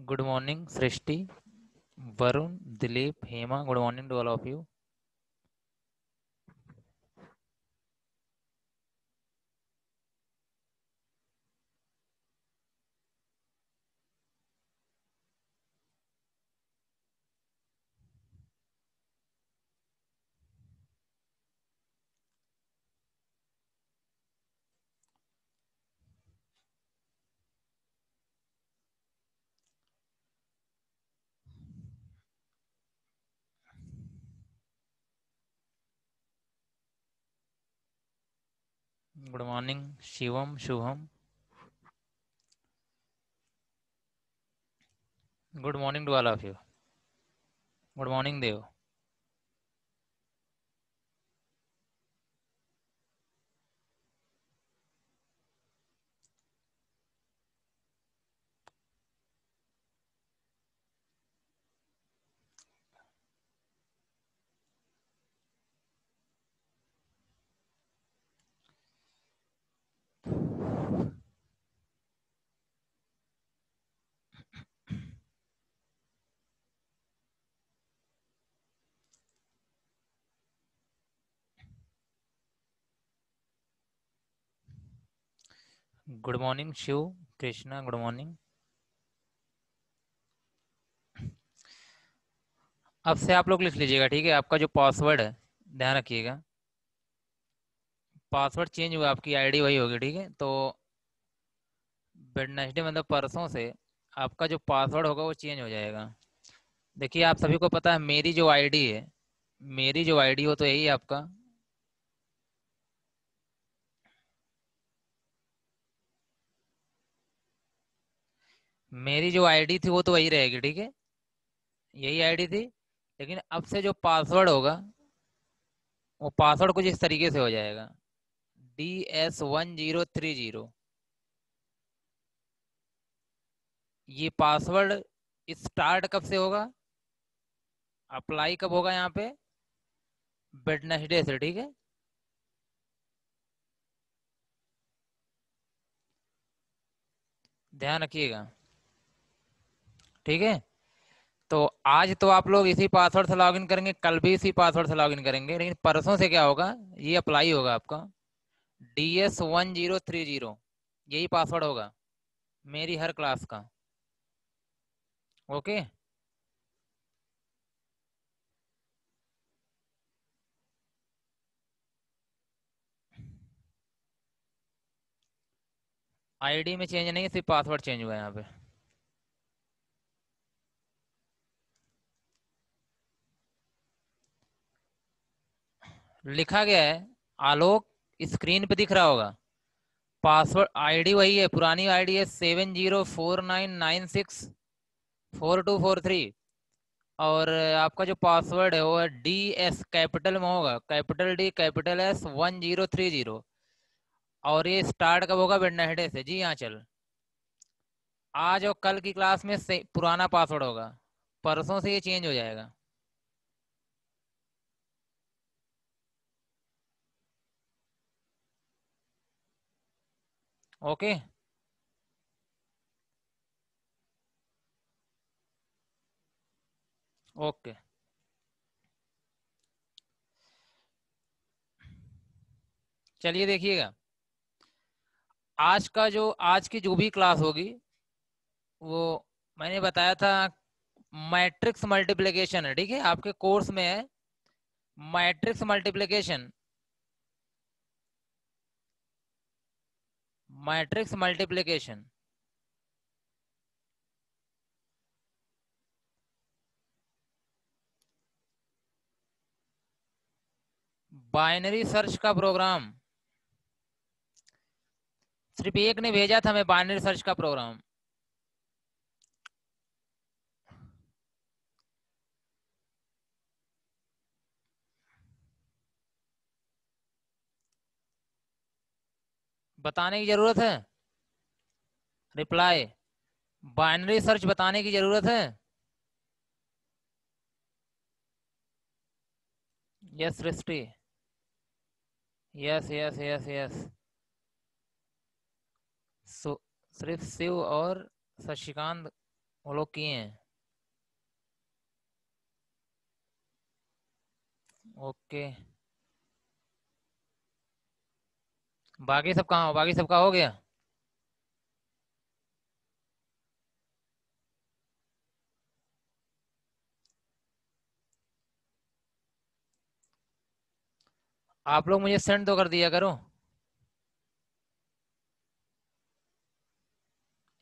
Good morning, Srishti, Varun, Dilip, Hema. Good morning to all of you. Good morning, Shivam, Shubham. Good morning to all of you. Good morning, Dev. Good morning, Shiv, Krishna. Good morning. अब से आप लोग लिख लीजिएगा, ठीक है? आपका जो पासवर्ड है, ध्यान रखिएगा। पासवर्ड चेंज हुआ, आपकी आईडी वही होगी, ठीक है? तो वेडनेसडे मतलब परसों से आपका जो पासवर्ड होगा वो चेंज हो जाएगा। देखिए, आप सभी को पता है मेरी जो आईडी है, मेरी जो आईडी हो तो यही है आपका। मेरी जो आईडी थी वो तो वही रहेगी, ठीक है? यही आईडी थी, लेकिन अब से जो पासवर्ड होगा वो पासवर्ड कुछ इस तरीके से हो जाएगा। DS1030। ये पासवर्ड स्टार्ट कब से होगा, अप्लाई कब होगा यहाँ पे? वेडनेसडे से, ठीक है? ध्यान रखिएगा, ठीक है? तो आज तो आप लोग इसी पासवर्ड से लॉगिन करेंगे, कल भी इसी पासवर्ड से लॉगिन करेंगे, लेकिन परसों से क्या होगा, ये अप्लाई होगा आपका। DS1030 यही पासवर्ड होगा मेरी हर क्लास का। ओके। आईडी में चेंज नहीं है, सिर्फ पासवर्ड चेंज हुआ है यहाँ पे। लिखा गया है, आलोक, स्क्रीन पे दिख रहा होगा। पासवर्ड आईडी वही है, पुरानी आईडी है 7049964243। और आपका जो पासवर्ड है वो है DS, कैपिटल में होगा, कैपिटल D कैपिटल S 1030। और ये स्टार्ट कब होगा? वेडनेसडे से। जी हाँ, चल। आज और कल की क्लास में से पुराना पासवर्ड होगा, परसों से ये चेंज हो जाएगा। ओके। ओके, चलिए देखिएगा। आज की जो भी क्लास होगी वो मैंने बताया था, मैट्रिक्स मल्टीप्लिकेशन है, ठीक है? आपके कोर्स में है matrix multiplication. Matrix multiplication, binary search का प्रोग्राम। सिर्फ एक ने भेजा था मैं, बाइनरी सर्च का प्रोग्राम। बताने की जरूरत है? रिप्लाई, बाइनरी सर्च बताने की जरूरत है? यस सृष्टि, यस यस यस यस। सो सिर्फ शिव और शशिकांत वो लोग किए हैं। ओके, बाकी सब कहाँ, बाकी सबका हो गया? आप लोग मुझे सेंड तो कर दिया करो।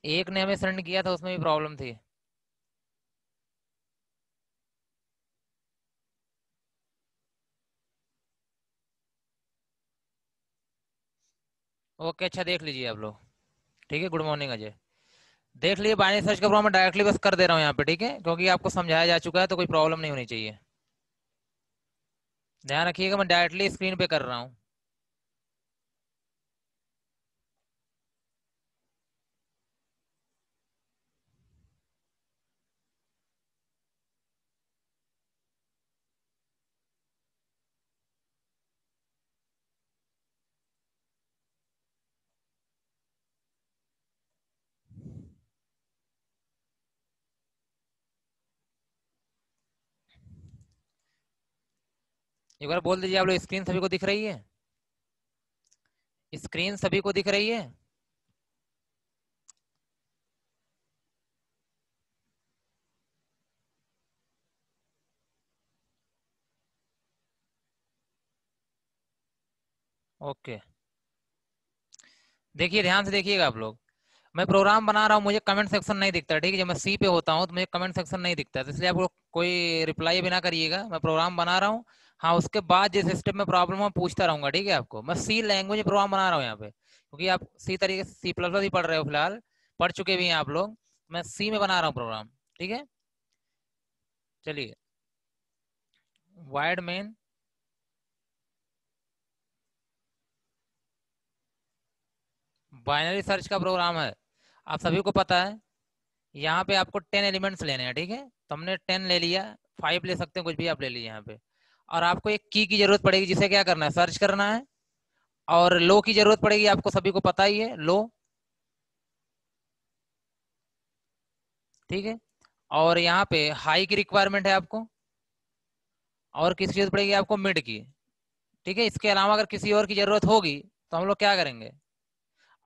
एक ने हमें सेंड किया था, उसमें भी प्रॉब्लम थी। ओके, अच्छा देख लीजिए आप लोग। ठीक है, गुड मॉर्निंग अजय। देख लिए बाइनरी सर्च का प्रॉब्लम, मैं डायरेक्टली बस कर दे रहा हूँ यहाँ पे, ठीक है, क्योंकि आपको समझाया जा चुका है तो कोई प्रॉब्लम नहीं होनी चाहिए। ध्यान रखिएगा, मैं डायरेक्टली स्क्रीन पे कर रहा हूँ। एक बार बोल दीजिए आप लोग, स्क्रीन सभी को दिख रही है? स्क्रीन सभी को दिख रही है? ओके, देखिए ध्यान से देखिएगा आप लोग। मैं प्रोग्राम बना रहा हूँ, मुझे कमेंट सेक्शन नहीं दिखता, ठीक है, जब मैं सी पे होता हूँ तो मुझे कमेंट सेक्शन नहीं दिखता, तो इसलिए आप लोग कोई रिप्लाई भी ना करिएगा, मैं प्रोग्राम बना रहा हूँ। हाँ, उसके बाद जिस स्टेप में प्रॉब्लम हो पूछता रहूंगा, ठीक है। आपको मैं सी लैंग्वेज में प्रोग्राम बना रहा हूँ यहाँ पे, क्योंकि आप सी तरीके से सी प्लस प्लस ही पढ़ रहे हो फिलहाल, पढ़ चुके भी हैं आप लोग। मैं सी में बना रहा हूँ प्रोग्राम, ठीक है। चलिए, वाइड मेन, बाइनरी सर्च का प्रोग्राम है, आप सभी को पता है। यहाँ पे आपको 10 एलिमेंट्स लेने हैं, ठीक है, तो हमने 10 ले लिया। 5 ले सकते हैं, कुछ भी आप ले लीजिए यहाँ पे। और आपको एक की जरूरत पड़ेगी, जिसे क्या करना है, सर्च करना है। और लो की जरूरत पड़ेगी, आपको सभी को पता ही है, लो। ठीक है, और यहाँ पे हाई की रिक्वायरमेंट है आपको। और किसकी जरूरत पड़ेगी आपको, मिड की। ठीक है, इसके अलावा अगर किसी और की जरूरत होगी तो हम लोग क्या करेंगे,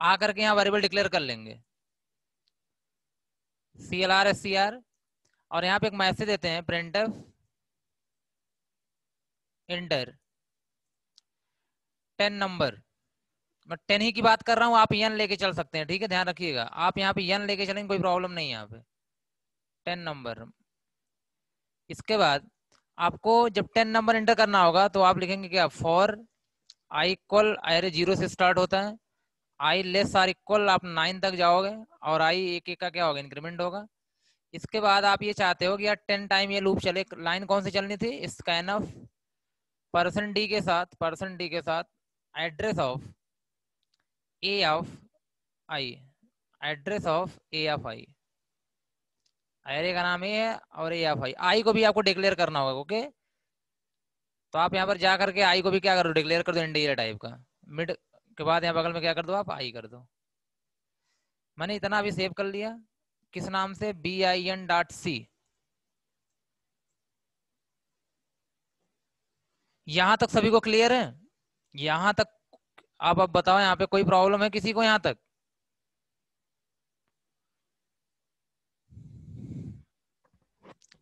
आकर के यहाँ वेरिएबल डिक्लेयर कर लेंगे, CLR SCR। और यहाँ पे एक मैसेज देते हैं, printf इंटर 10 नंबर। मैं 10 ही की बात कर रहा हूँ, आप यन लेके चल सकते हैं, ठीक है, ध्यान रखिएगा, आप यहाँ पे यन लेके चलेंगे, कोई प्रॉब्लम नहीं है यहाँ पे। 10 नंबर। इसके बाद आपको जब 10 नंबर इंटर करना होगा तो आप लिखेंगे क्या, फॉर आई इक्वल, अरे 0 से स्टार्ट होता है, आई लेस आर इक्वल, आप 9 तक जाओगे, और आई एक एक का क्या होगा, इंक्रीमेंट होगा। इसके बाद आप ये चाहते हो कि यार 10 टाइम ये लूप चले, लाइन कौन सी चलनी थी, स्कैन %d के साथ, %d के साथ address of A of I, address of A of I, array का नाम ए है, और ए ऑफ आई, आई को भी आपको डिक्लेयर करना होगा, ओके। तो आप यहाँ पर जा करके आई को भी क्या करो, डिक्लेयर कर दो इंटीजर टाइप का। मिड के बाद यहाँ बगल में क्या कर दो, आप आई कर दो। मैंने इतना अभी सेव कर लिया, किस नाम से, bin.c। यहाँ तक सभी को क्लियर है? यहाँ तक आप बताओ, यहाँ पे कोई प्रॉब्लम है किसी को यहाँ तक?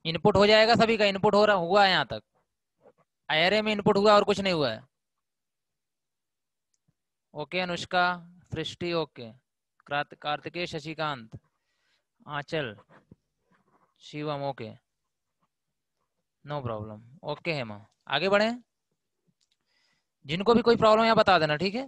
इनपुट हो जाएगा सभी का, इनपुट हो रहा हुआ है यहाँ तक, एरे में इनपुट हुआ और कुछ नहीं हुआ है। Okay Anushka, Srishti, okay, Kartikeya, Shashikant, Anchal, Shivam, okay, no problem. Okay Hema, आगे बढ़े। जिनको भी कोई प्रॉब्लम है यहाँ बता देना, ठीक है।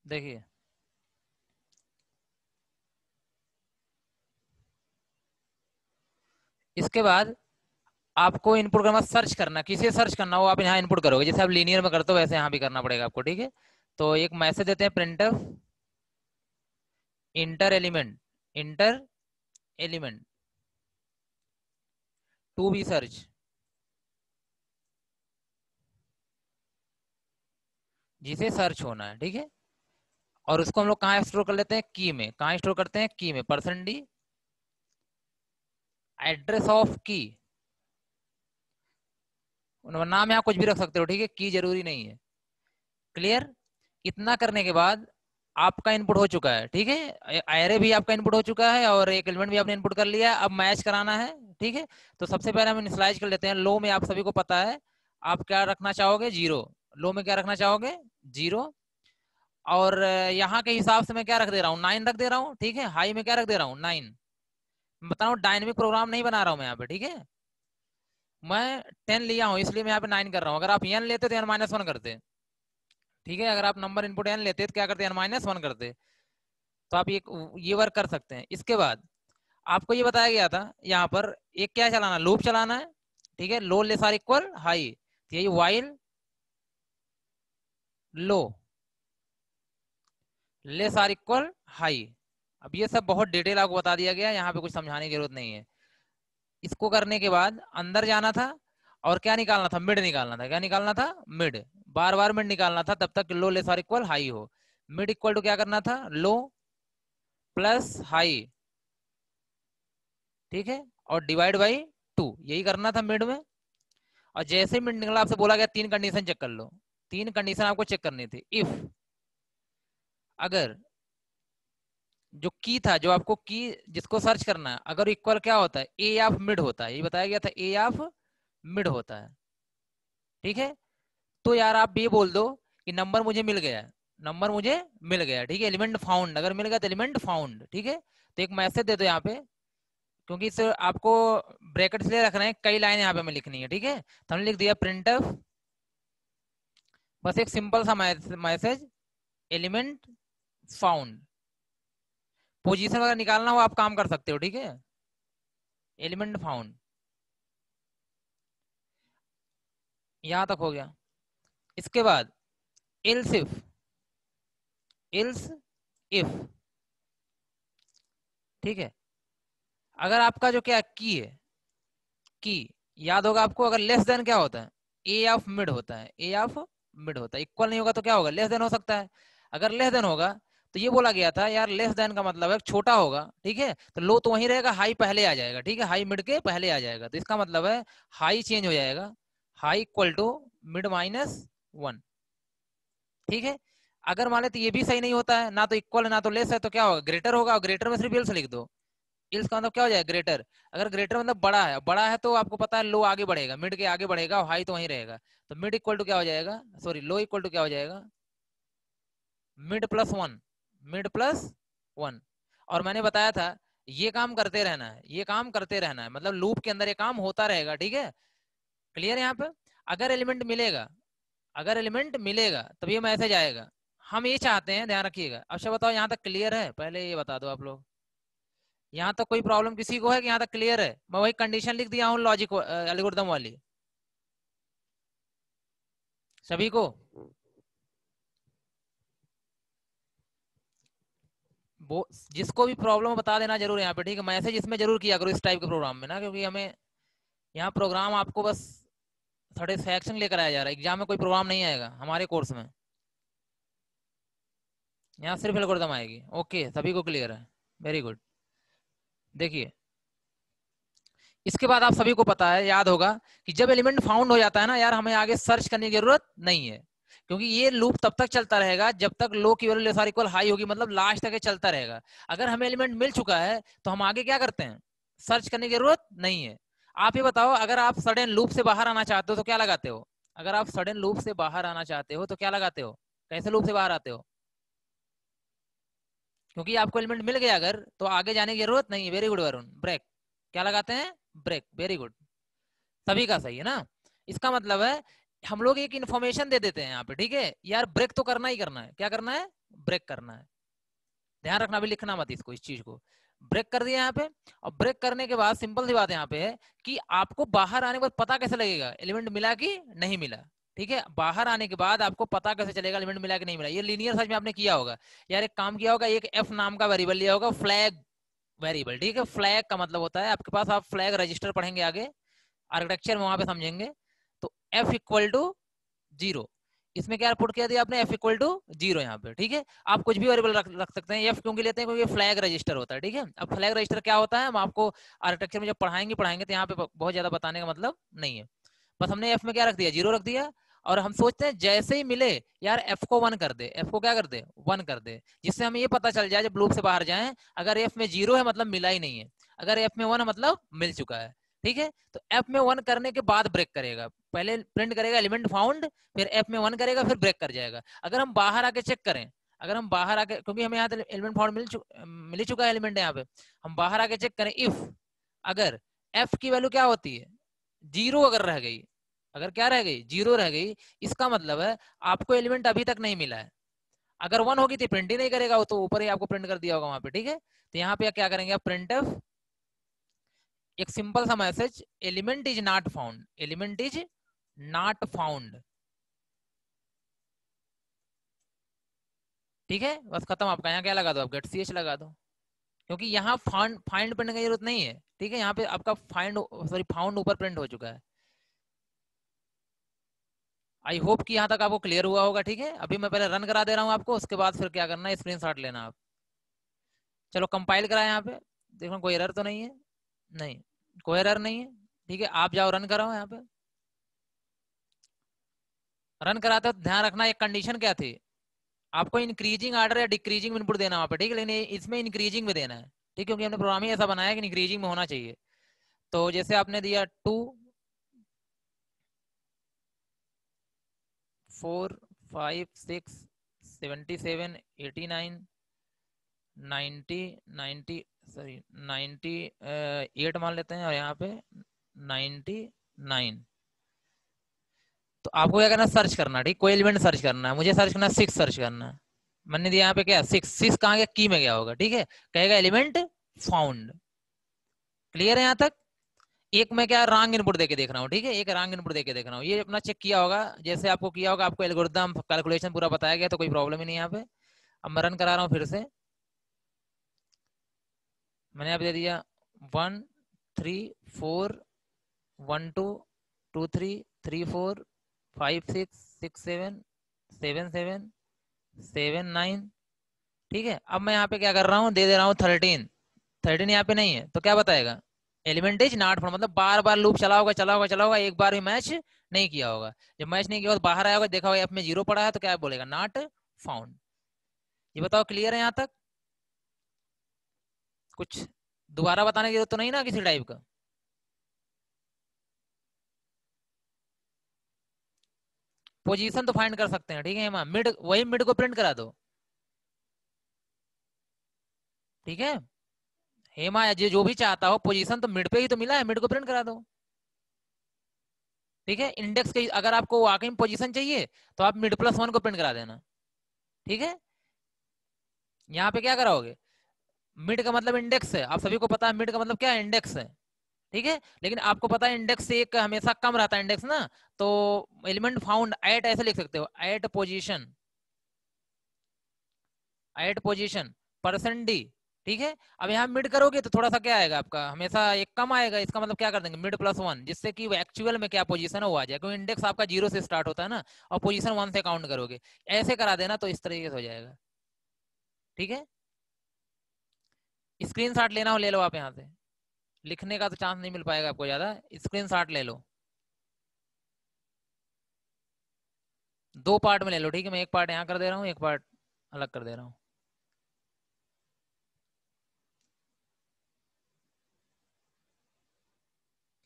देखिए, इसके बाद आपको इनपुट करना, सर्च करना, किसे सर्च करना हो आप यहाँ इनपुट करोगे, जैसे आप लीनियर में करते हो वैसे यहाँ भी करना पड़ेगा आपको, ठीक है। तो एक मैसेज देते हैं, printf enter element, enter element to be search, जिसे सर्च होना है, ठीक है। और उसको हम लोग कहाँ स्टोर कर लेते हैं, की में। कहाँ स्टोर करते हैं, की में। परसेंट डी एड्रेस ऑफ की, नाम यहाँ कुछ भी रख सकते हो, ठीक है, की जरूरी नहीं है। क्लियर। इतना करने के बाद आपका इनपुट हो चुका है, ठीक है, एरे भी आपका इनपुट हो चुका है और एक एलिमेंट भी आपने इनपुट कर लिया है। अब मैच कराना है, ठीक है। तो सबसे पहले हम इनिशियलाइज कर लेते हैं। लो में आप सभी को पता है आप क्या रखना चाहोगे, जीरो। लो में क्या रखना चाहोगे, जीरो। और यहाँ के हिसाब से मैं क्या रख दे रहा हूँ, 9 रख दे रहा हूँ, ठीक है। हाई में क्या रख दे रहा हूँ, 9। बता रहा हूँ डायनेमिक प्रोग्राम नहीं बना रहा हूँ मैं यहाँ पे, ठीक है। मैं 10 लिया हूँ इसलिए मैं यहाँ पे 9 कर रहा हूँ। अगर आप n लेते तो n-1 करते, ठीक है। अगर आप नंबर इनपुट n लेते तो क्या करते, n-1 करते। तो आप ये वर्क कर सकते हैं। इसके बाद आपको ये बताया गया था यहाँ पर एक क्या चलाना, लूप चलाना है, ठीक है। Low less or equal high, तो यही while low less or equal high. अब ये सब बहुत डिटेल आपको बता दिया गया, यहाँ पे कुछ समझाने की जरूरत नहीं है। इसको करने के बाद अंदर जाना था और क्या निकालना था, मिड निकालना था। क्या निकालना था, मिड। बार बार मिड निकालना था तब तक लो लेस आर इक्वल हाई हो। मिड इक्वल टू क्या करना था, लो प्लस हाई, ठीक है, और डिवाइड बाई 2, यही करना था मिड में। और जैसे मिड निकला आपसे बोला गया 3 कंडीशन चेक कर लो। 3 कंडीशन आपको चेक करनी थी। इफ अगर जो की था, जो आपको की जिसको सर्च करना है, अगर इक्वल क्या होता है, ए ऑफ मिड होता है, ये बताया गया था, ए ऑफ मिड होता है, ठीक है। तो यार आप ये बोल दो कि नंबर मुझे मिल गया, नंबर मुझे मिल गया, ठीक है। एलिमेंट फाउंड, अगर मिल गया तो एलिमेंट फाउंड, ठीक है। तो एक मैसेज दे दो यहाँ पे, क्योंकि इसे आपको ब्रैकेट इसलिए रखना है, कई लाइन यहाँ पे हमें लिखनी है, ठीक है। तो हमने लिख दिया प्रिंटफ, बस एक सिंपल सा मैसेज, एलिमेंट फाउंड। पोजीशन अगर निकालना हो आप काम कर सकते हो, ठीक है, एलिमेंट फाउंड। यहां तक हो गया। इसके बाद एल्स इफ, एल्स इफ, ठीक है। अगर आपका जो क्या की है, की याद होगा आपको, अगर लेस देन क्या होता है, ए ऑफ मिड होता है, ए ऑफ मिड होता है। इक्वल नहीं होगा तो क्या होगा, लेस देन हो सकता है। अगर लेस देन होगा तो ये बोला गया था यार, लेस देन का मतलब है छोटा होगा, ठीक है। तो लो तो वहीं रहेगा, हाई पहले आ जाएगा, ठीक है, हाई मिड के पहले आ जाएगा। तो इसका मतलब है हाई चेंज हो जाएगा, हाई इक्वल टू मिड -1, ठीक है। अगर मान ले तो ये भी सही नहीं होता है, ना तो इक्वल ना तो लेस है, तो क्या होगा, ग्रेटर होगा। और ग्रेटर में सिर्फ इल्स लिख दो, इल्स का मतलब क्या हो जाएगा, ग्रेटर। अगर ग्रेटर मतलब बड़ा है, बड़ा है तो आपको पता है लो आगे बढ़ेगा, मिड के आगे बढ़ेगा और हाई तो वहीं रहेगा। तो मिड इक्वल टू क्या हो जाएगा, सॉरी लो इक्वल टू क्या हो जाएगा, मिड+1, मिड+1। और मैंने बताया था ये काम करते रहना है, ये काम करते रहना है, मतलब लूप के अंदर ये काम होता रहेगा, ठीक है। क्लियर यहाँ पे। अगर एलिमेंट मिलेगा, अगर एलिमेंट मिलेगा तब ये मैसेज आएगा। हम ये चाहते हैं, ध्यान रखिएगा। अच्छा बताओ यहाँ तक क्लियर है, पहले ये बता दो आप लोग, यहाँ तक कोई प्रॉब्लम किसी को है कि यहाँ तक क्लियर है। मैं वही कंडीशन लिख दिया हूँ लॉजिक एल्गोरिथम वाली, सभी को। वो जिसको भी प्रॉब्लम बता देना जरूर यहाँ पे, ठीक है। मैसेज इसमें जरूर किया करो इस टाइप के प्रोग्राम में ना, क्योंकि हमें यहाँ प्रोग्राम आपको बस सेटिस्फैक्शन लेकर आया जा रहा है, एग्जाम में कोई प्रोग्राम नहीं आएगा हमारे कोर्स में। यहाँ सिर्फ एल्गोरिथम आएगी। ओके, सभी को क्लियर है, वेरी गुड। देखिए इसके बाद आप सभी को पता है, याद होगा कि जब एलिमेंट फाउंड हो जाता है ना यार, हमें आगे सर्च करने की जरूरत नहीं है, क्योंकि ये लूप तब तक चलता रहेगा जब तक लो की value less or equal high होगी, मतलब लास्ट तक ये चलता रहेगा। अगर हमें एलिमेंट मिल चुका है तो हम आगे क्या करते हैं, सर्च करने की जरूरत नहीं है। आप ये बताओ, अगर आप सडन लूप से बाहर आना चाहते हो तो क्या लगाते हो, अगर आप सडन लूप से बाहर आना चाहते हो तो क्या लगाते हो, कैसे लूप से बाहर आते हो, क्योंकि आपको एलिमेंट मिल गया अगर, तो आगे जाने की जरूरत नहीं है। Very good Varun, break. क्या लगाते हैं, ब्रेक, वेरी गुड, सभी का सही है ना। इसका मतलब है हम लोग एक इन्फॉर्मेशन दे देते हैं यहाँ पे, ठीक है यार, ब्रेक तो करना ही करना है। क्या करना है, ब्रेक करना है। ध्यान रखना, भी लिखना मत इसको, इस चीज को। ब्रेक कर दिया यहाँ पे। और ब्रेक करने के बाद सिंपल सी बात यहाँ पे है कि आपको बाहर आने के बाद पता कैसे लगेगा एलिमेंट मिला कि नहीं मिला, ठीक है। बाहर आने के बाद आपको पता कैसे चलेगा एलिमेंट मिला कि नहीं मिला, ये लीनियर सर्च में आपने किया होगा यार। एक काम किया होगा, एक एफ नाम का वेरिएबल लिया होगा, फ्लैग वेरिएबल, ठीक है। फ्लैग का मतलब होता है आपके पास, आप फ्लैग रजिस्टर पढ़ेंगे आगे आर्किटेक्चर में, वहां पे समझेंगे। तो एफ इक्वल टू 0, इसमें क्या पुट किया दिया आपने, एफ इक्वल टू 0 यहाँ पे, ठीक है। आप कुछ भी वेरिएबल रख सकते हैं। एफ क्योंकि लेते हैं क्योंकि फ्लैग रजिस्टर होता है, ठीक है। अब फ्लैग रजिस्टर क्या होता है हम आपको आर्किटेक्चर में जब पढ़ाएंगे पढ़ाएंगे, तो यहाँ पे बहुत ज्यादा बताने का मतलब नहीं है। बस हमने एफ में क्या रख दिया, 0 रख दिया। और हम सोचते हैं जैसे ही मिले यार एफ को 1 कर दे, एफ को क्या कर दे, 1 कर दे, जिससे हमें ये पता चल जाए जब लूप से बाहर जाएं, अगर एफ में 0 है मतलब मिला ही नहीं है, अगर एफ में 1 है मतलब मिल चुका है, ठीक है। तो एफ में 1 करने के बाद ब्रेक करेगा, पहले प्रिंट करेगा एलिमेंट फाउंड, फिर एफ में 1 करेगा, फिर ब्रेक कर जाएगा। अगर हम बाहर आके चेक करें, अगर हम बाहर आके, क्योंकि हमें यहाँ एलिमेंट फाउंड मिल चुका है एलिमेंट यहाँ पे, हम बाहर आके चेक करें इफ अगर एफ की वैल्यू क्या होती है, 0 अगर रह गई, अगर क्या रह गई, 0 रह गई, इसका मतलब है आपको एलिमेंट अभी तक नहीं मिला है। अगर 1 होगी तो प्रिंट ही नहीं करेगा वो, तो ऊपर ही आपको प्रिंट कर दिया होगा वहां पे, ठीक है। तो यहाँ पे क्या करेंगे आप, प्रिंट एफ, एक सिंपल सा message, element is not found, element is not found, ठीक है। बस खत्म आपका। यहाँ क्या लगा दो, आप गेट सी एच लगा दो, क्योंकि यहाँ फाइंड फाइंड प्रिंट की जरूरत नहीं है, ठीक है। यहाँ पे आपका फाइंड, सॉरी फाउंड ऊपर प्रिंट हो चुका है। आई होप कि यहाँ तक आपको क्लियर हुआ होगा, ठीक है। अभी मैं पहले रन करा दे रहा हूँ आपको, उसके बाद फिर क्या करना है, स्क्रीनशॉट लेना आप। चलो कंपाइल कराए यहाँ पे, देखो कोई एरर तो नहीं है, नहीं कोई एरर नहीं है, ठीक है। आप जाओ रन कराओ यहाँ पे। रन कराते हो ध्यान रखना एक कंडीशन क्या थी, आपको इंक्रीजिंग ऑर्डर या डिक्रीजिंग इनपुट देना वहाँ पे, ठीक है। लेकिन इसमें इंक्रीजिंग में देना है, ठीक, क्योंकि हमने प्रोग्राम ही ऐसा बनाया कि इंक्रीजिंग में होना चाहिए। तो जैसे आपने दिया 2 4 5 6 77 89 90 90, सॉरी 98 मान लेते हैं, और यहाँ पे 99। तो आपको क्या करना, सर्च करना, ठीक, कोई एलिमेंट सर्च करना है। मुझे सर्च करना 6 सर्च करना है, मैंने दिया यहाँ पे क्या 6, 6 कहाँ गया, की में गया होगा, ठीक है। कहेगा एलिमेंट फाउंड, क्लियर है यहाँ तक। एक मैं क्या रॉन्ग इनपुट देके देख रहा हूँ, ठीक है, एक रॉन्ग इनपुट देके देख रहा हूँ, ये अपना चेक किया होगा जैसे आपको किया होगा, आपको एल्गोरिथम कैलकुलेशन पूरा बताया गया, तो कोई प्रॉब्लम ही नहीं यहाँ पे। अब मैं रन करा रहा हूँ फिर से, मैंने अब दे दिया 1 3 4 1 2 2 3 3 4 5 6 6 7 7 7 7 9, ठीक है। अब मैं यहाँ पे क्या कर रहा हूँ, दे दे रहा हूँ 13, 13 यहाँ पे नहीं है तो क्या बताएगा, एलिमेंट इज नॉट फाउंड, मतलब बार बार लूप चला होगा चला होगा चला होगा, एक बार भी मैच नहीं किया होगा। जब मैच नहीं किया होगा तो बाहर आया होगा, देखा होगा एफ में 0 पड़ा है, तो क्या बोलेगा, नॉट फाउंड। ये बताओ क्लियर है यहाँ तक, कुछ दोबारा बताने की जरूरत तो नहीं ना किसी टाइप का। पोजीशन तो फाइंड कर सकते हैं, ठीक है। मिड, वही मिड को प्रिंट करा दो, ठीक है। हेमा या जो भी चाहता हो, पोजीशन तो मिड पे ही तो मिला है, मिड को प्रिंट करा दो, ठीक है। इंडेक्स के अगर आपको वाकई में पोजीशन चाहिए तो आप मिड प्लस 1 को प्रिंट करा देना, ठीक है। यहाँ पे क्या कराओगे, मिड का मतलब इंडेक्स है, आप सभी को पता है मिड का मतलब क्या है, इंडेक्स है, ठीक है। लेकिन आपको पता है इंडेक्स से एक हमेशा कम रहता है इंडेक्स ना, तो एलिमेंट फाउंड एट ऐसे लिख सकते हो, at position, at position percent d, ठीक है। अब यहाँ मिड करोगे तो थोड़ा सा क्या आएगा आपका, हमेशा एक कम आएगा, इसका मतलब क्या कर देंगे, मिड प्लस 1, जिससे कि एक्चुअल में क्या पोजीशन है वो आ जाए, क्योंकि इंडेक्स आपका 0 से स्टार्ट होता है ना, और पोजीशन 1 से काउंट करोगे, ऐसे करा देना तो इस तरीके से हो जाएगा, ठीक है। स्क्रीनशॉट लेना हो ले लो आप यहाँ से, लिखने का तो चांस नहीं मिल पाएगा आपको ज्यादा, स्क्रीनशॉट ले लो। 2 पार्ट में ले लो, ठीक है। मैं एक पार्ट यहाँ कर दे रहा हूँ, एक पार्ट अलग कर दे रहा हूँ।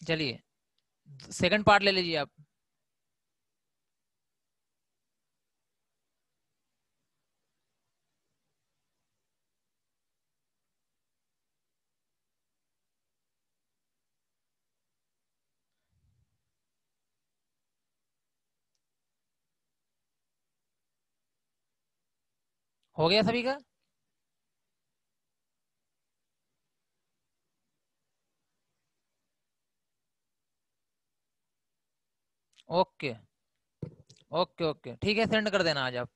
चलिए सेकंड पार्ट ले लीजिए आप। हो गया सभी का, ओके ओके ओके, ठीक है, सेंड कर देना आज आप।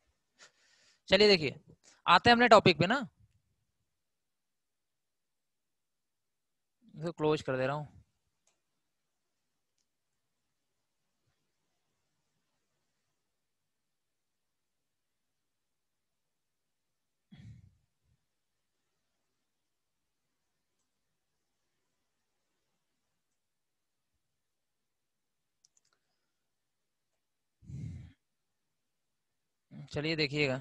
चलिए देखिए, आते हैं अपने टॉपिक पे ना। इसको क्लोज कर दे रहा हूँ। चलिए देखिएगा।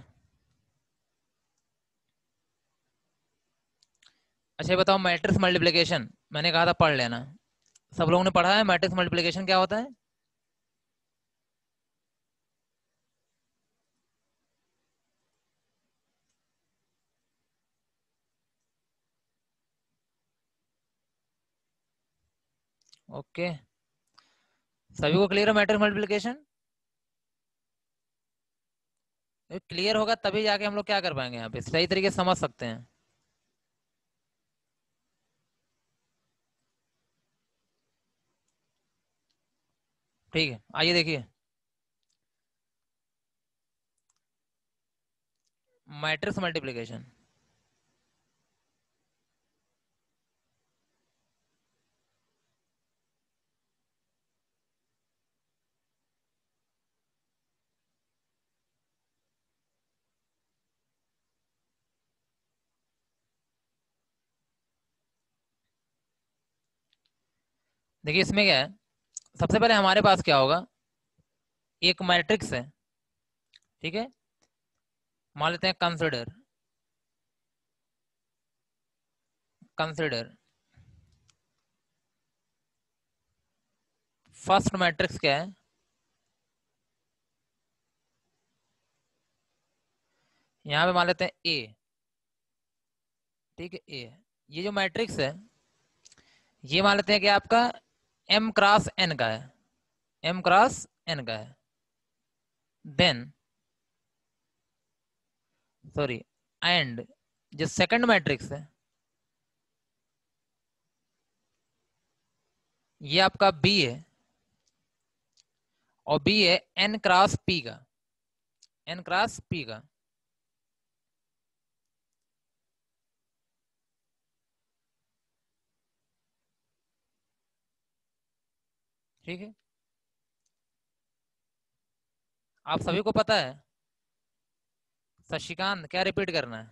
अच्छा ये बताओ, मैट्रिक्स मल्टीप्लिकेशन मैंने कहा था पढ़ लेना। सब लोगों ने पढ़ा है मैट्रिक्स मल्टीप्लिकेशन क्या होता है? ओके, सभी को क्लियर है मैट्रिक्स मल्टीप्लिकेशन? क्लियर होगा तभी जाके हम लोग क्या कर पाएंगे, यहाँ पे सही तरीके से समझ सकते हैं। ठीक है, आइए देखिए। मैट्रिक्स मल्टीप्लिकेशन, देखिए इसमें क्या है, सबसे पहले हमारे पास क्या होगा, एक मैट्रिक्स है, ठीक है। मान लेते हैं कंसिडर, कंसिडर फर्स्ट मैट्रिक्स क्या है, यहाँ पे मान लेते हैं ए, ठीक है ए। ये जो मैट्रिक्स है ये मान लेते हैं कि आपका m क्रॉस n का है, m क्रॉस n का है। देन सॉरी, एंड जो सेकंड मैट्रिक्स है ये आपका b है, और b है n क्रॉस p का, n क्रॉस p का। ठीक है, आप सभी को पता है। शशिकांत क्या रिपीट करना है?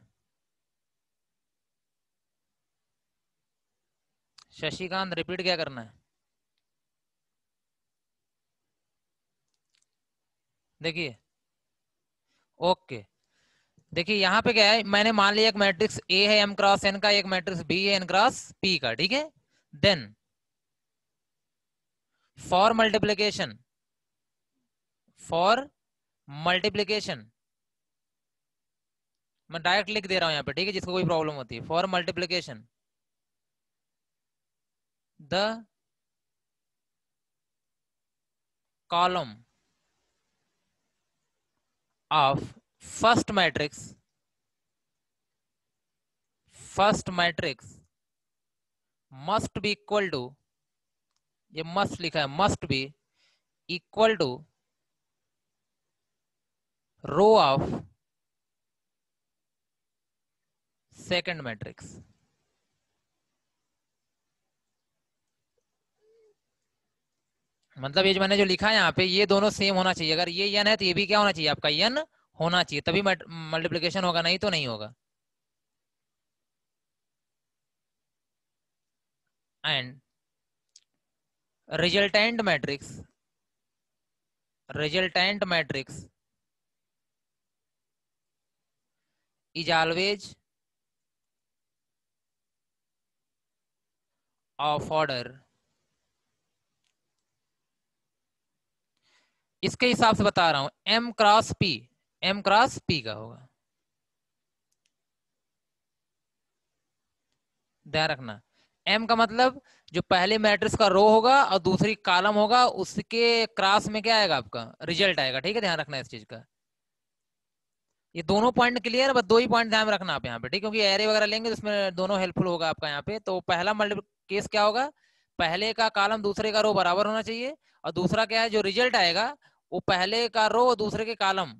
शशिकांत रिपीट क्या करना है? देखिए, ओके, देखिए यहाँ पे क्या है, मैंने मान लिया एक मैट्रिक्स ए है m क्रॉस n का, एक मैट्रिक्स b है n क्रॉस p का, ठीक है। Then for multiplication, for multiplication मैं डायरेक्ट लिख दे रहा हूं यहाँ पे, ठीक है, जिसको कोई प्रॉब्लम होती है। For multiplication the column of first matrix, first matrix must be equal to, ये मस्ट लिखा है, must be equal to row of second matrix. मतलब ये जो मैंने जो लिखा है यहाँ पे, ये दोनों सेम होना चाहिए। अगर ये n है तो ये भी क्या होना चाहिए, आपका n होना चाहिए, तभी मल्टीप्लिकेशन होगा, नहीं तो नहीं होगा। And resultant matrix, resultant matrix is always of order, इसके हिसाब से बता रहा हूं, m cross p, m cross p का होगा, ध्यान रखना। m का मतलब जो पहले मैट्रिक्स का रो होगा और दूसरी कॉलम होगा, उसके क्रॉस में क्या आएगा, आपका रिजल्ट आएगा, ठीक है, ध्यान रखना इस चीज का। ये दोनों पॉइंट क्लियर है, बस दो ही पॉइंट ध्यान रखना आप यहाँ पे, ठीक है, क्योंकि एरे वगैरह लेंगे तो इसमें दोनों हेल्पफुल होगा आपका यहाँ पे। तो पहला मल्टीपल केस क्या होगा, पहले का कॉलम दूसरे का रो बराबर होना चाहिए, और दूसरा क्या है, जो रिजल्ट आएगा वो पहले का रो और दूसरे के कॉलम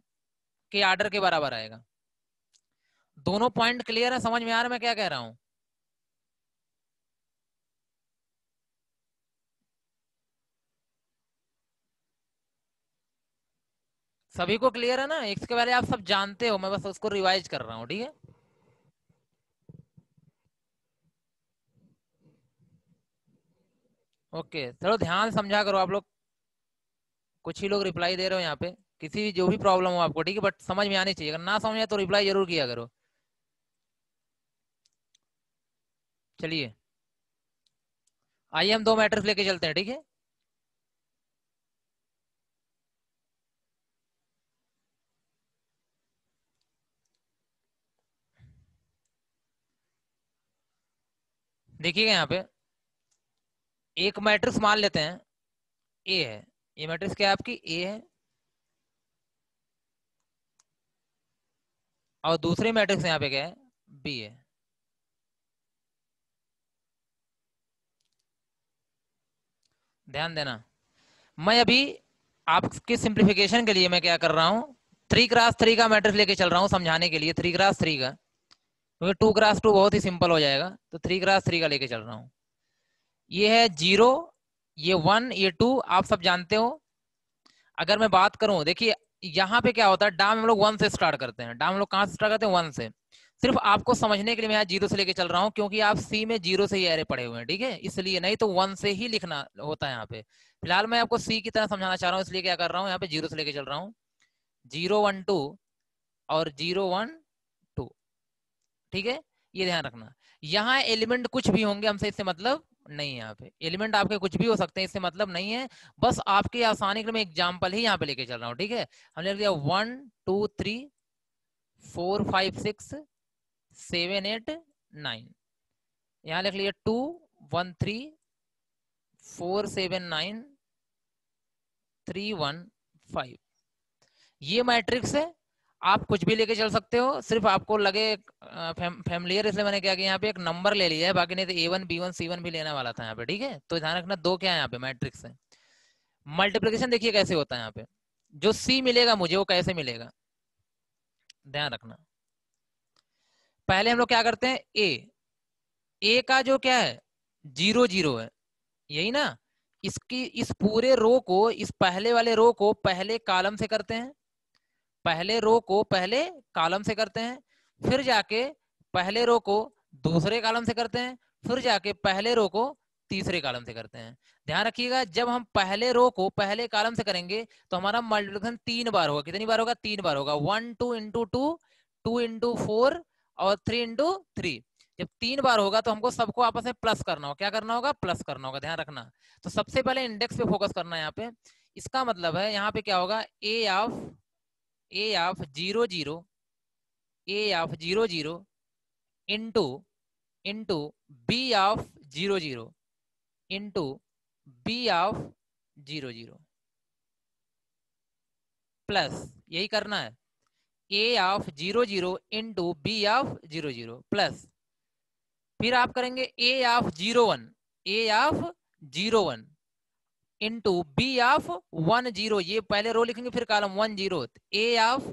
के आर्डर के बराबर आएगा। दोनों पॉइंट क्लियर है, समझ में आ रहा है मैं क्या कह रहा हूँ? सभी को क्लियर है ना? इसके बारे आप सब जानते हो, मैं बस उसको रिवाइज कर रहा हूँ, ठीक है। ओके, चलो ध्यान समझा करो आप लोग। कुछ ही लोग रिप्लाई दे रहे हो यहाँ पे। किसी भी जो भी प्रॉब्लम हो आपको, ठीक है, बट समझ में आनी चाहिए। अगर ना समझ आए तो रिप्लाई जरूर किया करो। चलिए, आइए हम दो मैट्रिक्स लेके चलते हैं, ठीक है। देखिएगा यहाँ पे एक मैट्रिक्स मान लेते हैं ए है। ये मैट्रिक्स क्या है आपकी? ए है। और दूसरी मैट्रिक्स यहाँ पे क्या है? बी है। ध्यान देना, मैं अभी आपके सिंप्लीफिकेशन के लिए मैं क्या कर रहा हूँ, 3x3 का मैट्रिक्स लेके चल रहा हूँ समझाने के लिए। 3x3 का, क्योंकि 2x2 बहुत ही सिंपल हो जाएगा, तो 3x3 का लेके चल रहा हूँ। ये है 0, ये 1, ये 2, आप सब जानते हो। अगर मैं बात करूं, देखिए यहाँ पे क्या होता है, डाम हम लोग 1 से स्टार्ट करते हैं। डाम हम लोग कहाँ से स्टार्ट करते हैं? 1 से। सिर्फ आपको समझने के लिए मैं यहाँ 0 से लेके चल रहा हूँ, क्योंकि आप सी में 0 से ही एरे पढ़े हुए हैं, ठीक है, इसलिए। नहीं तो 1 से ही लिखना होता है यहाँ पे। फिलहाल मैं आपको सी की तरह समझाना चाह रहा हूँ, इसलिए क्या कर रहा हूँ, यहाँ पे 0 से लेके चल रहा हूँ। 0 1 2 और 0 1 2, ठीक है। ये ध्यान रखना, यहाँ एलिमेंट कुछ भी होंगे, हमसे इससे मतलब नहीं है। यहाँ पे एलिमेंट आपके कुछ भी हो सकते हैं, इससे मतलब नहीं है। बस आपकी आसानी के लिए मैं एग्जाम्पल ही यहाँ पे लेके चल रहा हूँ, ठीक है। हमने लिख दिया 1 2 3 4 5 6 7 8 9। यहाँ लिख लिया 2 1 3 4 7 9 3 1 5। ये मैट्रिक्स है, आप कुछ भी लेके चल सकते हो। सिर्फ आपको लगे फैमिलियर, इसलिए मैंने क्या किया, यहाँ पे एक नंबर ले लिया है। बाकी नहीं तो A1 B1 C1 भी लेने वाला था यहाँ पे, ठीक है। तो ध्यान रखना, दो क्या है यहाँ पे? मैट्रिक्स है। मल्टीप्लिकेशन देखिए कैसे होता है यहाँ पे। जो C मिलेगा मुझे, वो कैसे मिलेगा, ध्यान रखना। पहले हम लोग क्या करते हैं, ए का जो क्या है, 0 0 है, यही ना। इसकी इस पूरे रो को, इस पहले वाले रो को पहले कॉलम से करते हैं, पहले रो को पहले कॉलम से करते हैं, फिर जाके पहले रो को दूसरे कॉलम से करते हैं, फिर जाके पहले रो को तीसरे कॉलम से करते हैं। ध्यान रखिएगा, जब हम पहले रो को पहले कॉलम से करेंगे तो हमारा मल्टीप्लिकेशन 3 बार होगा। कितनी बार होगा? 3 बार होगा। 1 2 इंटू 2, 2 इंटू 4 और 3 इंटू 3। जब 3 बार होगा तो हमको सबको आपस में प्लस करना होगा। क्या करना होगा? प्लस करना होगा, ध्यान रखना। तो सबसे पहले इंडेक्स पे फोकस करना है यहाँ पे। इसका मतलब है यहाँ पे क्या होगा, A of 0 0, A of 0 0 into into B of 0 0 into B of 0 0 plus, यही करना है, A of 0 0 into B of 0 0 plus, फिर आप करेंगे A of 0 1, A of 0 1 into B of 1 0। ये पहले रो लिखेंगे फिर कॉलम 1 0। ए ऑफ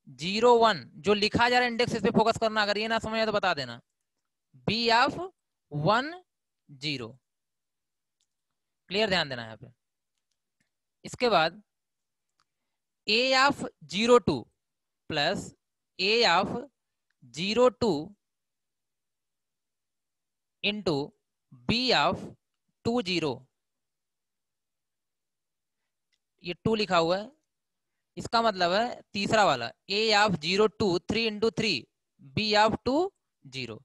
0 1 जो लिखा जा रहा है इंडेक्स, इस पे फोकस करना। अगर ये ना समझ आए तो बता देना। बी ऑफ 1 0, क्लियर, ध्यान देना यहाँ पे। इसके बाद A of 0 2 plus A of 0 2 into B of 2 0। ये 2 लिखा हुआ है, इसका मतलब है तीसरा वाला, ए ऑफ 0 2 3 इंटू 3 बी ऑफ 2 0।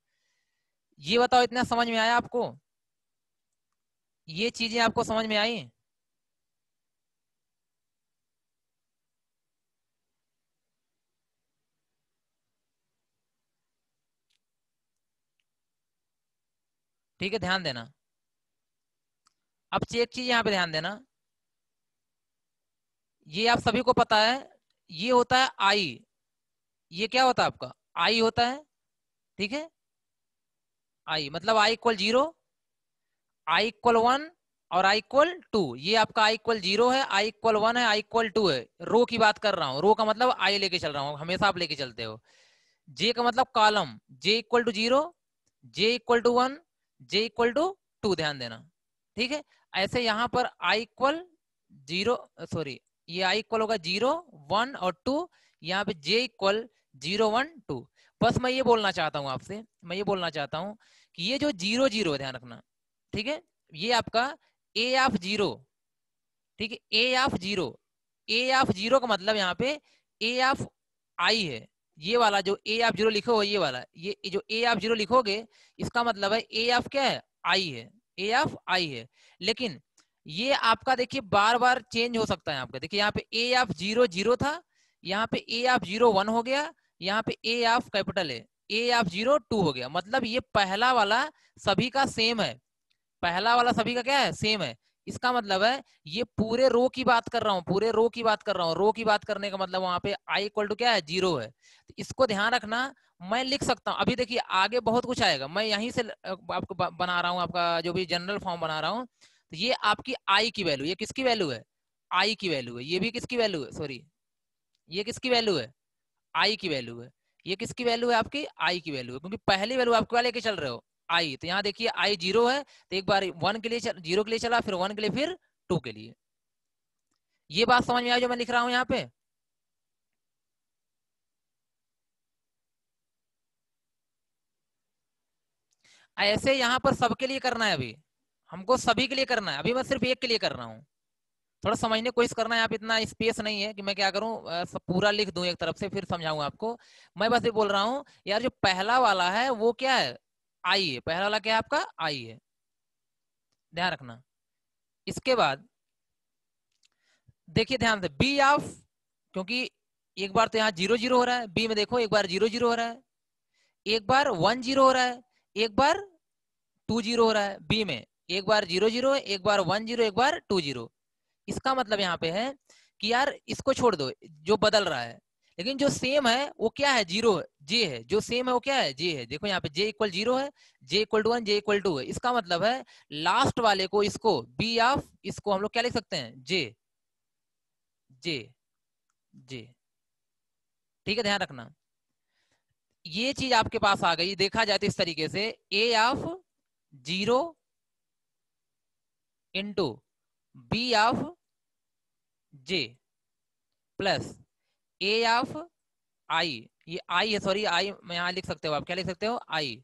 ये बताओ, इतना समझ में आया आपको? ये चीजें आपको समझ में आई? ठीक है, ध्यान देना। अब एक चीज यहाँ पे ध्यान देना, ये आप सभी को पता है, ये होता है आई। ये क्या होता है आपका? आई होता है, ठीक है। आई मतलब आई इक्वल 0, आई इक्वल 1 और आई इक्वल 2। ये आपका आई इक्वल 0 है, आई इक्वल 1 है, आई इक्वल 2 है। रो की बात कर रहा हूँ, रो का मतलब आई लेके चल रहा हूँ, हमेशा आप लेके चलते हो। जे का मतलब column, J equal to 0, J equal to 1, J equal to 2, ध्यान देना, ठीक है। ऐसे यहाँ पर आई इक्वल 0, सॉरी, ये i इक्वल होगा 0 1 और 2, यहाँ पे j इक्वल 0 1 2। बस मैं ये बोलना चाहता हूँ आपसे, मैं ये बोलना चाहता हूँ कि ये जो 0 0 है, ध्यान रखना, ठीक है, ये आपका a ऑफ 0, ठीक है, a ऑफ 0, a ऑफ 0 का मतलब यहाँ पे a ऑफ i है। ये वाला जो a ऑफ 0 लिखो, ये वाला, ये जो a ऑफ 0 लिखोगे, इसका मतलब है a ऑफ क्या है, i है, a ऑफ i है। लेकिन ये आपका देखिए बार बार चेंज हो सकता है आपका। देखिए यहाँ पे a ऑफ 0 0 था, यहाँ पे a ऑफ 0 1 हो गया, यहाँ पे a ऑफ कैपिटल है, a ऑफ 0 2 हो गया। मतलब ये पहला वाला सभी का सेम है, पहला वाला सभी का क्या है, सेम है। इसका मतलब है ये पूरे रो की बात कर रहा हूँ, पूरे रो की बात कर रहा हूँ। रो की बात करने का मतलब वहां पे i इक्वल टू क्या है, 0 है। तो इसको ध्यान रखना। मैं लिख सकता हूँ, अभी देखिए आगे बहुत कुछ आएगा, मैं यहीं से आपको बना रहा हूँ, आपका जो भी जनरल फॉर्म बना रहा हूँ। तो ये आपकी i की वैल्यू, ये किसकी वैल्यू है, i की वैल्यू है। ये भी किसकी वैल्यू है, सॉरी, ये किसकी वैल्यू है, i की वैल्यू है। ये किसकी वैल्यू है, आपकी i की वैल्यू है, क्योंकि पहली वैल्यू आपको लेके चल रहे हो i। तो यहाँ देखिए i 0 है, तो एक बार 1 के लिए 0 के लिए चला, फिर 1 के लिए, फिर 2 के लिए। ये बात समझ में आई जो मैं लिख रहा हूं यहाँ पे। ऐसे यहाँ पर सबके लिए करना है, अभी हमको सभी के लिए करना है, अभी मैं सिर्फ एक के लिए कर रहा हूँ। थोड़ा समझने की कोशिश करना है, यहाँ पे इतना स्पेस नहीं है कि मैं क्या करूं, सब पूरा लिख दूं एक तरफ से फिर समझाऊंगा आपको। मैं बस ये बोल रहा हूँ यार, जो पहला वाला है वो क्या है, आई है, पहला वाला क्या है आपका, आई है, ध्यान रखना। इसके बाद देखिए ध्यान से बी ऑफ, क्योंकि एक बार तो यहाँ 0 0 हो रहा है, बी में देखो एक बार 0 0 हो रहा है, एक बार 1 0 हो रहा है, एक बार 2 0 हो रहा है। बी में एक बार 0 0, एक बार 1 0, एक बार 2 0। इसका मतलब यहाँ पे है कि यार इसको छोड़ दो जो बदल रहा है, लेकिन जो सेम है वो क्या है, 0 जे है, जो सेम है वो क्या है, जे है। देखो यहाँ पे जे इक्वल 0 है, जे इक्वल टू 1, जे इक्वल 2 है। इसका मतलब है लास्ट वाले को, इसको बी ऑफ, इसको हम लोग क्या लिख सकते हैं, जे, जे, जे, ठीक है, ध्यान रखना। ये चीज आपके पास आ गई, देखा जाए तो इस तरीके से A of 0 into B of J plus A of I, ये आई है, सॉरी आई मैं यहां लिख सकते हो, आप क्या लिख सकते हो, आई।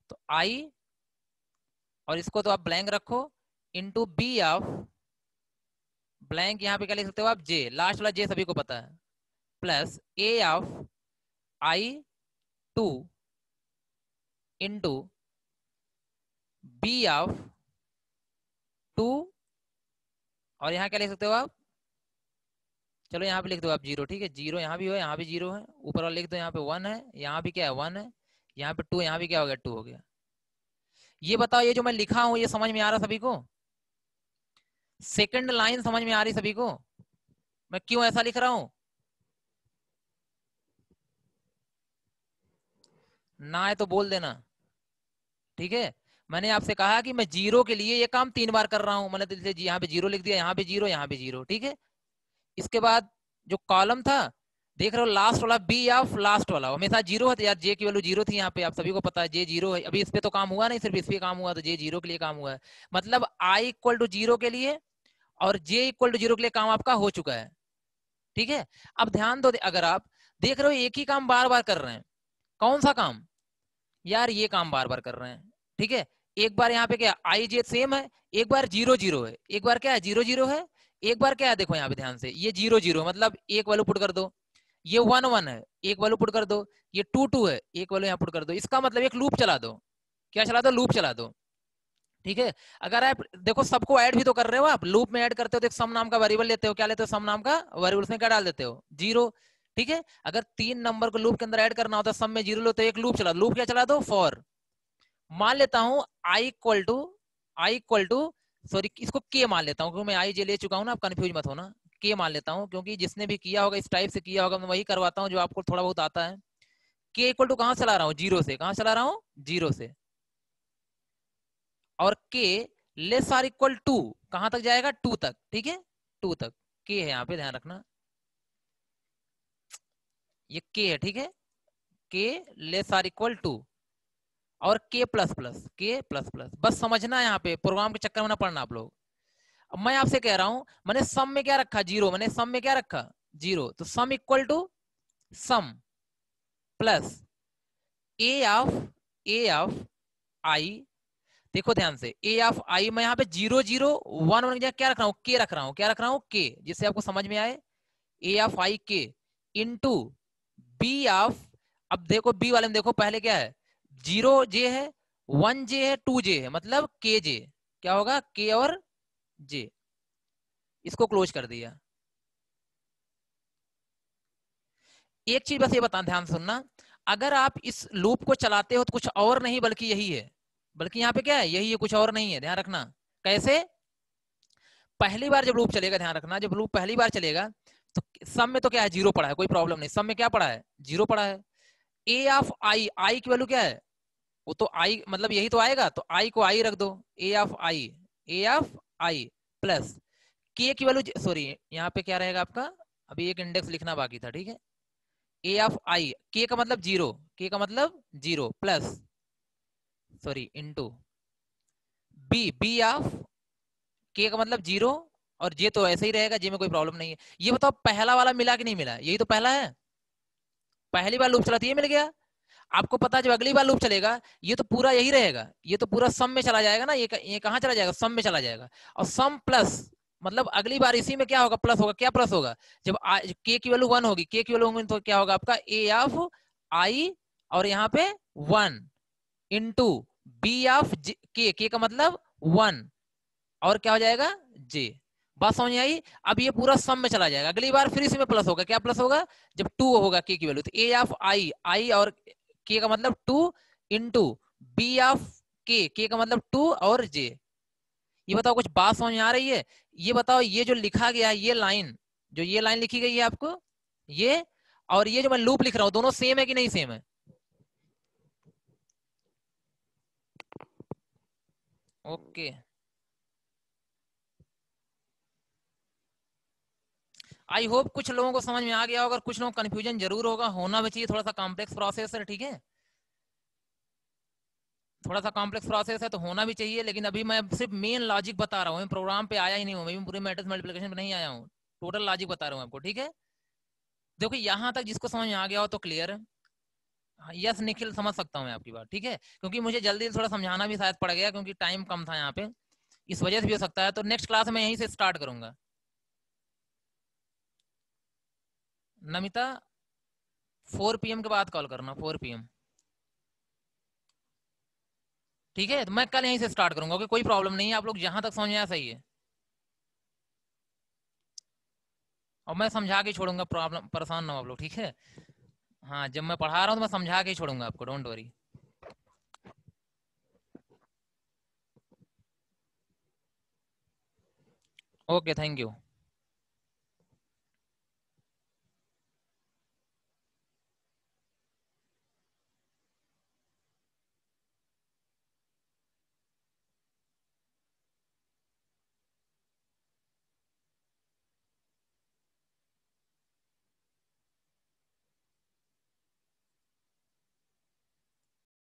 तो आई, और इसको तो आप ब्लैंक रखो, इंटू बी ऑफ, ब्लैंक यहाँ पे क्या लिख सकते हो आप, जे, लास्ट वाला जे सभी को पता है, plus A of I 2 into B of 2, और यहाँ क्या लिख सकते हो आप, चलो यहाँ पे लिख दो आप 0, ठीक है, 0 यहाँ भी हो, यहाँ भी 0 है, ऊपर वाला लिख दो, यहाँ पे 1 है, यहाँ भी क्या है 1 है, यहाँ पे 2, यहाँ भी क्या हो गया 2 हो गया। ये बताओ ये जो मैं लिखा हूं ये समझ में आ रहा सभी को, सेकंड लाइन समझ में आ रही सभी को, मैं क्यों ऐसा लिख रहा हूं, ना है तो बोल देना, ठीक है। मैंने आपसे कहा कि मैं 0 के लिए ये काम 3 बार कर रहा हूं, मैंने दिल से यहाँ पे 0 लिख दिया, यहाँ पे 0, यहाँ पे 0, ठीक है। इसके बाद जो कॉलम था, देख रहे हो लास्ट वाला बी ऑफ लास्ट वाला हमेशा 0 है, तो यार जे की वैल्यू 0 थी यहाँ पे, आप सभी को पता है जे 0 है। अभी इस पे तो काम हुआ नहीं, सिर्फ इस पे काम हुआ, तो जे 0 के लिए काम हुआ है। मतलब आई इक्वल टू 0 के लिए और जे इक्वल टू 0 के लिए काम आपका हो चुका है, ठीक है। अब ध्यान दो, अगर आप देख रहे हो एक ही काम बार बार कर रहे हैं, कौन सा काम, यार ये काम बार बार कर रहे हैं, ठीक है। एक बार यहाँ पे क्या आई जे सेम है, एक बार 0 0 है, एक बार क्या है 0 0 है, एक बार क्या है, देखो यहाँ पे ध्यान से, ये 0 0 मतलब एक वैल्यू पुट कर दो, ये 1 1 है, एक वैल्यू पुट कर दो, ये 2 2 है, एक वैल्यू यहाँ पुट कर दो। इसका मतलब एक लूप चला दो, क्या चला दो, लूप चला दो, ठीक है। अगर आप देखो सबको ऐड भी तो कर रहे हो, आप लूप में ऐड करते हो तो एक सम नाम का वेरिएबल लेते हो, क्या लेते हो, सम नाम का वेरिएबल, उसमें क्या डाल देते हो, 0, ठीक है। अगर 3 नंबर को लूप के अंदर ऐड करना होता है, सम में 0 लो तो एक लूप चला, लूप क्या चला दो, फॉर। मान लेता हूं I equal to, I equal to, sorry इसको के मान लेता हूं, क्योंकि मैं आई जे ले चुका हूं ना, आप कंफ्यूज मत होना, के मान लेता हूं, क्योंकि जिसने भी किया होगा इस टाइप से किया होगा, मैं वही करवाता हूं जो आपको थोड़ा बहुत आता है। के इक्वल टू कहां चला रहा हूं, 0 से, कहां चला रहा हूं, 0 से, और के लेस आर इक्वल टू कहां तक जाएगा, 2 तक, ठीक है, 2 तक के है यहाँ पे, ध्यान रखना ये के है, ठीक है, के लेस आर इक्वल टू, और के प्लस प्लस, के प्लस प्लस, बस समझना है यहाँ पे, प्रोग्राम के चक्कर में ना पड़ना आप लोग। अब मैं आपसे कह रहा हूं, मैंने सम में क्या रखा, जीरो, मैंने सम में क्या रखा, जीरो, तो sum equal to sum plus A of I, देखो ध्यान से, ए ऑफ आई, मैं यहाँ पे 0 0 1 1 क्या रख रहा हूँ, के रख रहा हूँ, क्या रख रहा हूँ, के, जिससे आपको समझ में आए, ए ऑफ आई के इंटू बी ऑफ, अब देखो बी वाले में देखो पहले क्या है, 0 जे है, 1 जे है, 2 जे है, मतलब के जे, क्या होगा, के और जे, इसको क्लोज कर दिया। एक चीज बस ये बता, ध्यान सुनना, अगर आप इस लूप को चलाते हो तो कुछ और नहीं बल्कि यही है, बल्कि यहाँ पे क्या है, यही है, कुछ और नहीं है, ध्यान रखना। कैसे, पहली बार जब लूप चलेगा, ध्यान रखना, जब लूप पहली बार चलेगा तो सम में तो क्या है, जीरो पड़ा है, कोई प्रॉब्लम नहीं, सम में क्या पड़ा है, जीरो पड़ा है। ए ऑफ आई, आई की वैल्यू क्या है, वो तो आई, मतलब यही तो आएगा, तो आई को आई रख दो, A of I, A of I plus K की वैल्यू, सॉरी यहाँ पे क्या रहेगा आपका, अभी एक इंडेक्स लिखना बाकी था, ठीक है, ए ऑफ आई, के का मतलब जीरो, के का मतलब zero plus, sorry into B of K का मतलब जीरो, और जे तो ऐसे ही रहेगा, जे में कोई प्रॉब्लम नहीं है। ये बताओ पहला वाला मिला कि नहीं मिला, यही तो पहला है, पहली बार लूप चलाती है, मिल गया। आपको पता है जब अगली बार लूप चलेगा ये तो पूरा यही रहेगा, ये तो पूरा सम में चला जाएगा ना, ये कहाँ चला जाएगा, सम में चला जाएगा, और सम प्लस, मतलब अगली बार इसी में क्या होगा, प्लस होगा, क्या प्लस होगा, जब के की वैल्यू 1 होगी, के की वैल्यू होगी तो क्या होगा आपका, ए ऑफ आई, और यहाँ पे 1 इंटू बी ऑफ के का मतलब 1, और क्या हो जाएगा, जे। बात समझ आई। अब ये पूरा सम में चला जाएगा, अगली बार फिर इसमें प्लस होगा, क्या प्लस होगा, जब 2 होगा के की वैल्यू, तो ए ऑफ आई, आई और के का मतलब 2 इंटू बी ऑफ के का मतलब 2 और जे। ये बताओ कुछ बात समझ में आ रही है, ये बताओ, ये जो लिखा गया है, ये लाइन, जो ये लाइन लिखी गई है आपको, ये और ये जो मैं लूप लिख रहा हूं, दोनों सेम है कि नहीं सेम है, ओके। आई होप कुछ लोगों को समझ में आ गया होगा, कुछ लोगों को कंफ्यूजन जरूर होगा, होना भी चाहिए, थोड़ा सा कॉम्प्लेक्स प्रोसेस है, ठीक है, थोड़ा सा कॉम्प्लेक्स प्रोसेस है तो होना भी चाहिए, लेकिन अभी मैं सिर्फ मेन लॉजिक बता रहा हूँ, प्रोग्राम पे आया ही नहीं हूँ, मैं पूरे मैट्रिक्स मल्टीप्लिकेशन पे नहीं आया हूँ, टोटल लॉजिक बता रहा हूँ आपको, ठीक है। देखो यहाँ तक जिसको समझ में आ गया हो तो क्लियर, यस निखिल, समझ सकता हूँ मैं आपकी बात, ठीक है, क्योंकि मुझे जल्दी थोड़ा समझाना भी शायद पड़ गया, क्योंकि टाइम कम था यहाँ पे, इस वजह से भी हो सकता है, तो नेक्स्ट क्लास में यहीं से स्टार्ट करूंगा। नमिता 4 PM के बाद कॉल करना, 4 PM, ठीक है, तो मैं कल यहीं से स्टार्ट करूंगा, ओके, कोई प्रॉब्लम नहीं है, आप लोग जहां तक समझ आया सही है, और मैं समझा के छोड़ूंगा, प्रॉब्लम परेशान ना हो आप लोग, ठीक है। हाँ, जब मैं पढ़ा रहा हूँ तो मैं समझा के ही छोड़ूंगा आपको, don't worry. Okay, thank you.